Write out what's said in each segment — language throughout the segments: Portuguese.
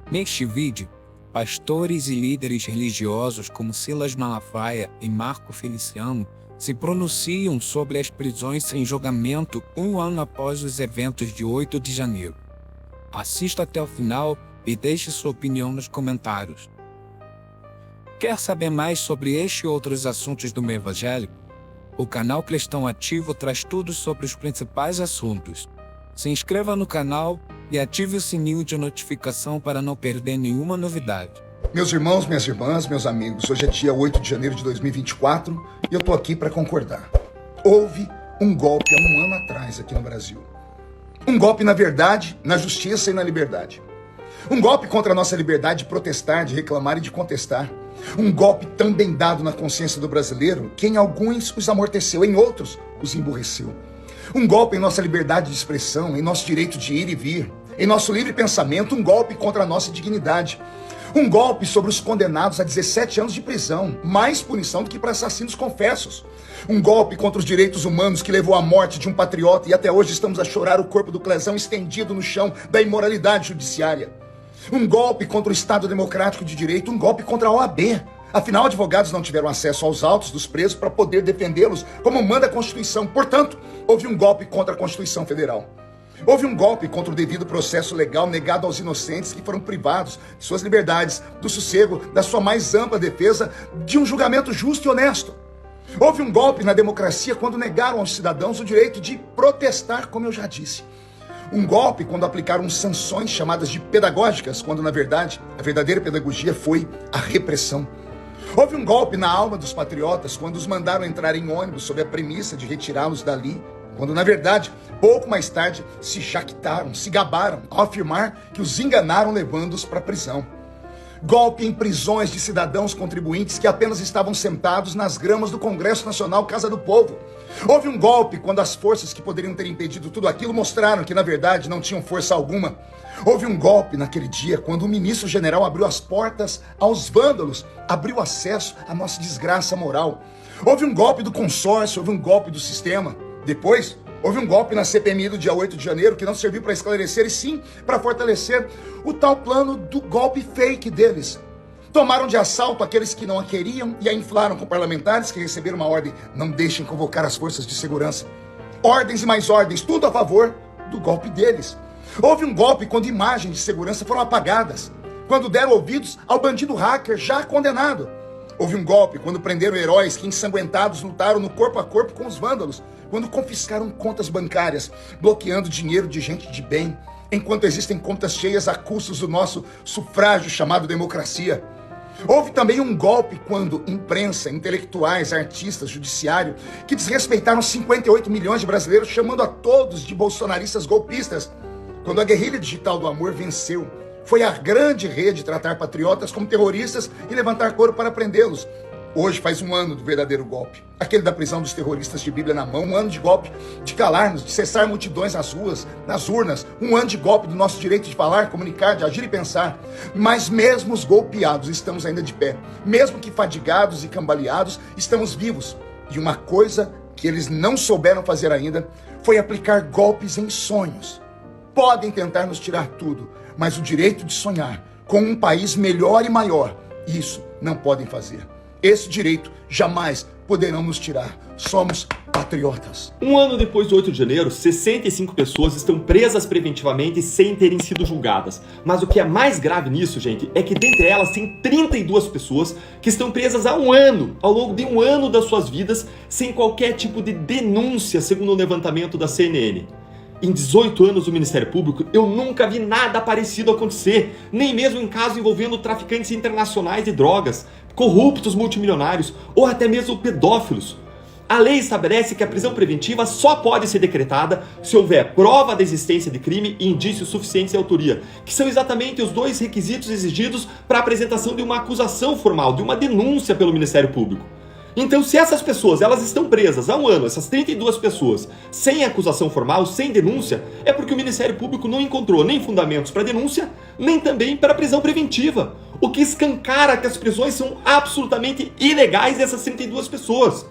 Neste vídeo, pastores e líderes religiosos como Silas Malafaia e Marco Feliciano se pronunciam sobre as prisões sem julgamento um ano após os eventos de 8 de janeiro. Assista até o final e deixe sua opinião nos comentários. Quer saber mais sobre este e outros assuntos do meio evangélico? O canal Cristão Ativo traz tudo sobre os principais assuntos. Se inscreva no canal e ative o sininho de notificação para não perder nenhuma novidade. Meus irmãos, minhas irmãs, meus amigos, hoje é dia 8 de janeiro de 2024 e eu tô aqui para concordar. Houve um golpe há um ano atrás aqui no Brasil. Um golpe na verdade, na justiça e na liberdade. Um golpe contra a nossa liberdade de protestar, de reclamar e de contestar. Um golpe também dado na consciência do brasileiro que em alguns os amorteceu, em outros os emburreceu. Um golpe em nossa liberdade de expressão, em nosso direito de ir e vir, em nosso livre pensamento, um golpe contra a nossa dignidade. Um golpe sobre os condenados a 17 anos de prisão, mais punição do que para assassinos confessos. Um golpe contra os direitos humanos que levou à morte de um patriota e até hoje estamos a chorar o corpo do Clezão estendido no chão da imoralidade judiciária. Um golpe contra o Estado Democrático de Direito, um golpe contra a OAB. Afinal, advogados não tiveram acesso aos autos dos presos para poder defendê-los como manda a Constituição. Portanto, houve um golpe contra a Constituição Federal. Houve um golpe contra o devido processo legal negado aos inocentes que foram privados de suas liberdades, do sossego, da sua mais ampla defesa, de um julgamento justo e honesto. Houve um golpe na democracia quando negaram aos cidadãos o direito de protestar, como eu já disse. Um golpe quando aplicaram sanções chamadas de pedagógicas, quando na verdade a verdadeira pedagogia foi a repressão. Houve um golpe na alma dos patriotas quando os mandaram entrar em ônibus sob a premissa de retirá-los dali, quando na verdade, pouco mais tarde, se jactaram, se gabaram ao afirmar que os enganaram levando-os para a prisão. Golpe em prisões de cidadãos contribuintes que apenas estavam sentados nas gramas do Congresso Nacional, Casa do Povo. Houve um golpe quando as forças que poderiam ter impedido tudo aquilo mostraram que na verdade não tinham força alguma. Houve um golpe naquele dia quando o ministro-general abriu as portas aos vândalos, abriu acesso à nossa desgraça moral. Houve um golpe do consórcio, houve um golpe do sistema. Depois, houve um golpe na CPMI do dia 8 de janeiro que não serviu para esclarecer e sim para fortalecer o tal plano do golpe fake deles. Tomaram de assalto aqueles que não a queriam e a inflaram com parlamentares que receberam uma ordem: não deixem convocar as forças de segurança. Ordens e mais ordens, tudo a favor do golpe deles. Houve um golpe quando imagens de segurança foram apagadas, quando deram ouvidos ao bandido hacker já condenado. Houve um golpe quando prenderam heróis que ensanguentados lutaram no corpo a corpo com os vândalos, quando confiscaram contas bancárias, bloqueando dinheiro de gente de bem, enquanto existem contas cheias a custos do nosso sufrágio chamado democracia. Houve também um golpe quando imprensa, intelectuais, artistas, judiciário, que desrespeitaram 58 milhões de brasileiros, chamando a todos de bolsonaristas golpistas. Quando a guerrilha digital do amor venceu, foi a grande rede tratar patriotas como terroristas e levantar couro para prendê-los. Hoje faz um ano do verdadeiro golpe, aquele da prisão dos terroristas de Bíblia na mão, um ano de golpe de calar-nos, de cessar multidões nas ruas, nas urnas, um ano de golpe do nosso direito de falar, comunicar, de agir e pensar. Mas mesmo os golpeados estamos ainda de pé, mesmo que fadigados e cambaleados, estamos vivos. E uma coisa que eles não souberam fazer ainda foi aplicar golpes em sonhos. Podem tentar nos tirar tudo, mas o direito de sonhar com um país melhor e maior, isso não podem fazer. Esse direito jamais poderão nos tirar. Somos patriotas. Um ano depois do 8 de janeiro, 65 pessoas estão presas preventivamente sem terem sido julgadas. Mas o que é mais grave nisso, gente, é que dentre elas tem 32 pessoas que estão presas há um ano, ao longo de um ano das suas vidas, sem qualquer tipo de denúncia, segundo o levantamento da CNN. Em 18 anos do Ministério Público, eu nunca vi nada parecido acontecer, nem mesmo em casos envolvendo traficantes internacionais de drogas, corruptos multimilionários ou até mesmo pedófilos. A lei estabelece que a prisão preventiva só pode ser decretada se houver prova da existência de crime e indícios suficientes de autoria, que são exatamente os dois requisitos exigidos para a apresentação de uma acusação formal, de uma denúncia pelo Ministério Público. Então, se essas pessoas elas estão presas há um ano, essas 32 pessoas, sem acusação formal, sem denúncia, é porque o Ministério Público não encontrou nem fundamentos para denúncia, nem também para prisão preventiva, o que escancara que as prisões são absolutamente ilegais dessas 32 pessoas.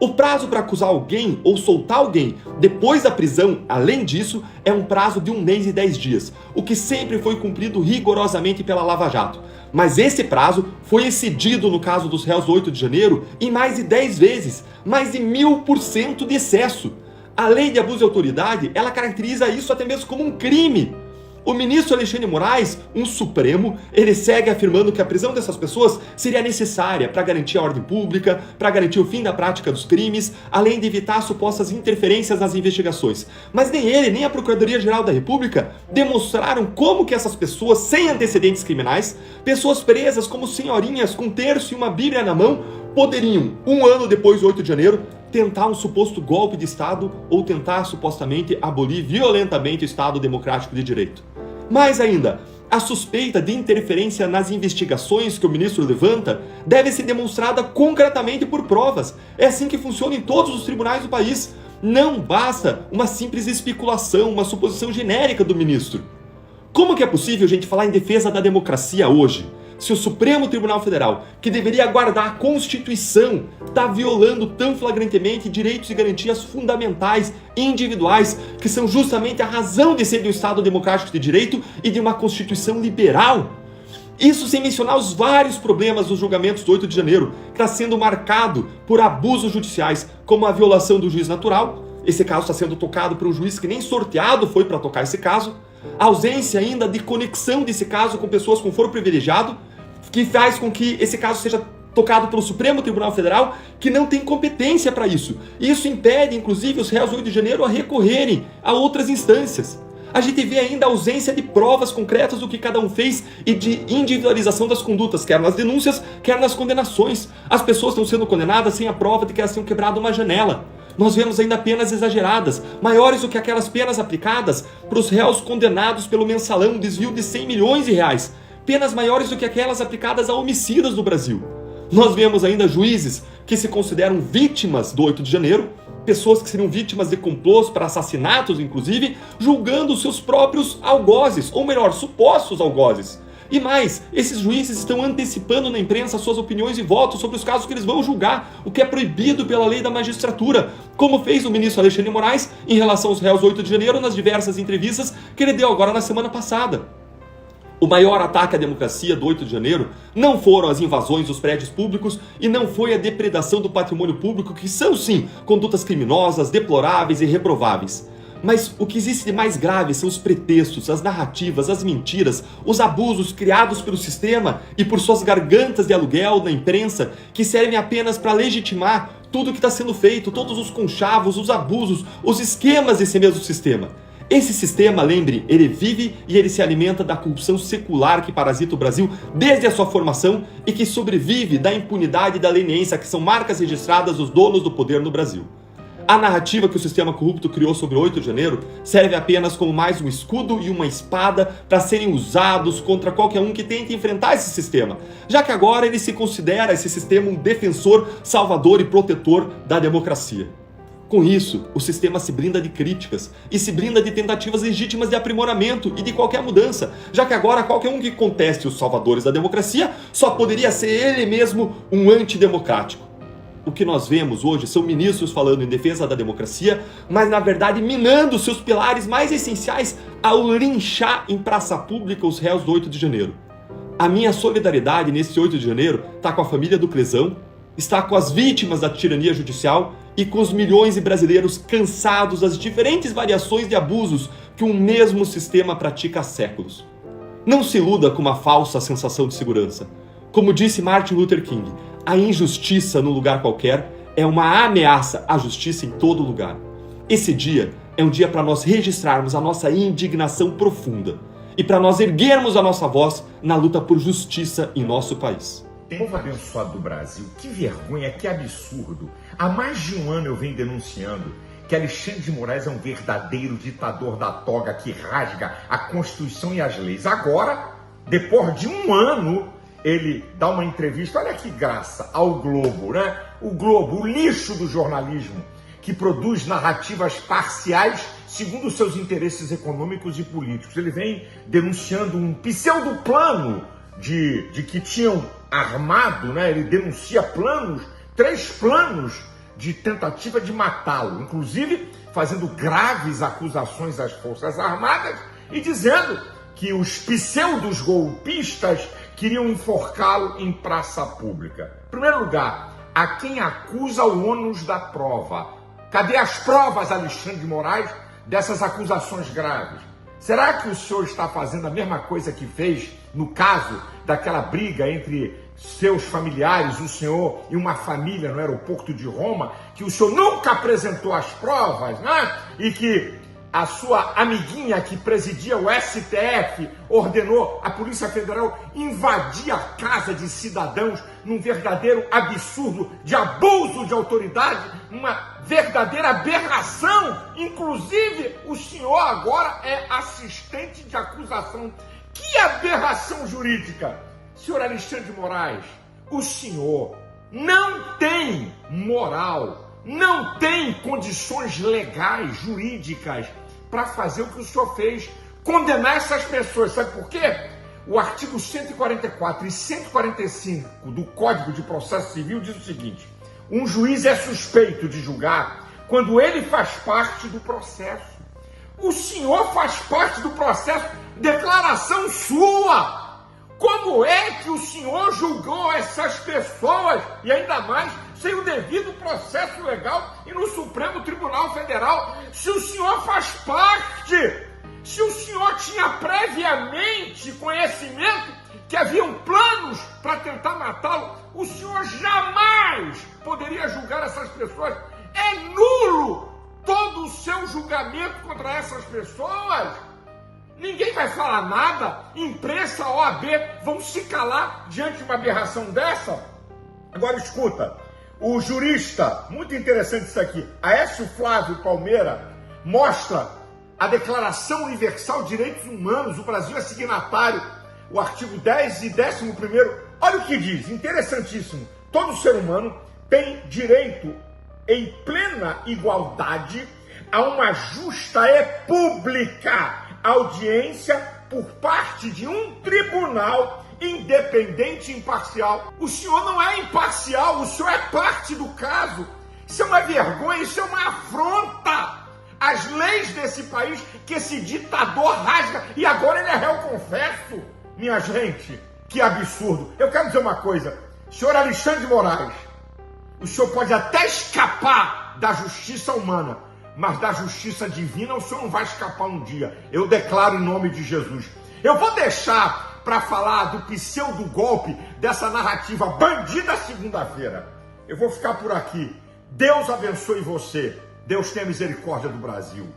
O prazo para acusar alguém ou soltar alguém depois da prisão, além disso, é um prazo de 1 mês e 10 dias, o que sempre foi cumprido rigorosamente pela Lava Jato. Mas esse prazo foi excedido no caso dos réus do 8 de janeiro em mais de 10 vezes, mais de 1000% de excesso. A lei de abuso de autoridade, ela caracteriza isso até mesmo como um crime. O ministro Alexandre de Moraes, um supremo, ele segue afirmando que a prisão dessas pessoas seria necessária para garantir a ordem pública, para garantir o fim da prática dos crimes, além de evitar supostas interferências nas investigações. Mas nem ele, nem a Procuradoria-Geral da República demonstraram como que essas pessoas sem antecedentes criminais, pessoas presas como senhorinhas com um terço e uma bíblia na mão, poderiam, 1 ano depois do 8 de janeiro, tentar um suposto golpe de Estado ou tentar supostamente abolir violentamente o Estado Democrático de Direito. Mais ainda, a suspeita de interferência nas investigações que o ministro levanta deve ser demonstrada concretamente por provas. É assim que funciona em todos os tribunais do país. Não basta uma simples especulação, uma suposição genérica do ministro. Como que é possível, gente, falar em defesa da democracia hoje? Se o Supremo Tribunal Federal, que deveria guardar a Constituição, está violando tão flagrantemente direitos e garantias fundamentais e individuais, que são justamente a razão de ser de um Estado democrático de direito e de uma Constituição liberal. Isso sem mencionar os vários problemas dos julgamentos do 8 de janeiro, que está sendo marcado por abusos judiciais, como a violação do juiz natural. Esse caso está sendo tocado por um juiz que nem sorteado foi para tocar esse caso. A ausência ainda de conexão desse caso com pessoas com foro privilegiado, que faz com que esse caso seja tocado pelo Supremo Tribunal Federal, que não tem competência para isso. E isso impede, inclusive, os réus do 8 de janeiro a recorrerem a outras instâncias. A gente vê ainda a ausência de provas concretas do que cada um fez e de individualização das condutas, quer nas denúncias, quer nas condenações. As pessoas estão sendo condenadas sem a prova de que elas tenham quebrado uma janela. Nós vemos ainda penas exageradas, maiores do que aquelas penas aplicadas para os réus condenados pelo mensalão, desvio de 100 milhões de reais. Penas maiores do que aquelas aplicadas a homicidas no Brasil. Nós vemos ainda juízes que se consideram vítimas do 8 de janeiro, pessoas que seriam vítimas de complôs para assassinatos, inclusive, julgando seus próprios algozes, ou melhor, supostos algozes. E mais, esses juízes estão antecipando na imprensa suas opiniões e votos sobre os casos que eles vão julgar, o que é proibido pela lei da magistratura, como fez o ministro Alexandre de Moraes em relação aos réus do 8 de janeiro nas diversas entrevistas que ele deu agora na semana passada. O maior ataque à democracia do 8 de janeiro não foram as invasões dos prédios públicos e não foi a depredação do patrimônio público, que são sim condutas criminosas, deploráveis e reprováveis. Mas o que existe de mais grave são os pretextos, as narrativas, as mentiras, os abusos criados pelo sistema e por suas gargantas de aluguel na imprensa, que servem apenas para legitimar tudo o que está sendo feito, todos os conchavos, os abusos, os esquemas desse mesmo sistema. Esse sistema, lembre, ele vive e ele se alimenta da corrupção secular que parasita o Brasil desde a sua formação e que sobrevive da impunidade e da leniência, que são marcas registradas dos donos do poder no Brasil. A narrativa que o sistema corrupto criou sobre o 8 de janeiro serve apenas como mais um escudo e uma espada para serem usados contra qualquer um que tente enfrentar esse sistema, já que agora ele se considera esse sistema um defensor, salvador e protetor da democracia. Com isso, o sistema se blinda de críticas e se blinda de tentativas legítimas de aprimoramento e de qualquer mudança, já que agora qualquer um que conteste os salvadores da democracia só poderia ser ele mesmo um antidemocrático. O que nós vemos hoje são ministros falando em defesa da democracia, mas na verdade minando seus pilares mais essenciais ao linchar em praça pública os réus do 8 de janeiro. A minha solidariedade nesse 8 de janeiro está com a família do Clesão, está com as vítimas da tirania judicial e com os milhões de brasileiros cansados das diferentes variações de abusos que um mesmo sistema pratica há séculos. Não se iluda com uma falsa sensação de segurança. Como disse Martin Luther King, a injustiça num lugar qualquer é uma ameaça à justiça em todo lugar. Esse dia é um dia para nós registrarmos a nossa indignação profunda e para nós erguermos a nossa voz na luta por justiça em nosso país. Povo abençoado do Brasil, que vergonha, que absurdo. Há mais de um ano eu venho denunciando que Alexandre de Moraes é um verdadeiro ditador da toga que rasga a Constituição e as leis. Agora, depois de um ano, ele dá uma entrevista, olha que graça, ao Globo, né? O Globo, o lixo do jornalismo, que produz narrativas parciais segundo os seus interesses econômicos e políticos. Ele vem denunciando um pseudo-plano de que tinham armado, né? Ele denuncia planos, 3 planos de tentativa de matá-lo, inclusive fazendo graves acusações às Forças Armadas e dizendo que os pseudos golpistas queriam enforcá-lo em praça pública. Em primeiro lugar, a quem acusa o ônus da prova. Cadê as provas, Alexandre de Moraes, dessas acusações graves? Será que o senhor está fazendo a mesma coisa que fez no caso daquela briga entre seus familiares, o senhor e uma família no aeroporto de Roma, que o senhor nunca apresentou as provas, né? E que a sua amiguinha que presidia o STF ordenou a Polícia Federal invadir a casa de cidadãos num verdadeiro absurdo de abuso de autoridade, uma verdadeira aberração. Inclusive, o senhor agora é assistente de acusação. Que aberração jurídica! Senhor Alexandre de Moraes, o senhor não tem moral, não tem condições legais, jurídicas, para fazer o que o senhor fez, condenar essas pessoas. Sabe por quê? O artigo 144 e 145 do Código de Processo Civil diz o seguinte: um juiz é suspeito de julgar quando ele faz parte do processo. O senhor faz parte do processo, declaração sua. Como é que o senhor julgou essas pessoas, e ainda mais sem o devido processo legal e no Supremo Tribunal Federal, se o senhor faz parte, se o senhor tinha previamente conhecimento que haviam planos para tentar matá-lo, o senhor jamais poderia julgar essas pessoas. É nulo todo o seu julgamento contra essas pessoas. Ninguém vai falar nada, imprensa, OAB, vão se calar diante de uma aberração dessa? Agora escuta, o jurista, muito interessante isso aqui, Aécio Flávio Palmeira, mostra a Declaração Universal de Direitos Humanos, o Brasil é signatário, o artigo 10 e 11º, olha o que diz, interessantíssimo, todo ser humano tem direito em plena igualdade a uma justa e pública audiência por parte de um tribunal independente e imparcial. O senhor não é imparcial, o senhor é parte do caso. Isso é uma vergonha, isso é uma afronta às leis desse país que esse ditador rasga e agora ele é réu confesso. Minha gente, que absurdo. Eu quero dizer uma coisa, senhor Alexandre de Moraes, o senhor pode até escapar da justiça humana, mas da justiça divina o senhor não vai escapar um dia. Eu declaro em nome de Jesus. Eu vou deixar para falar do pseudo golpe, dessa narrativa bandida segunda-feira. Eu vou ficar por aqui. Deus abençoe você. Deus tenha misericórdia do Brasil.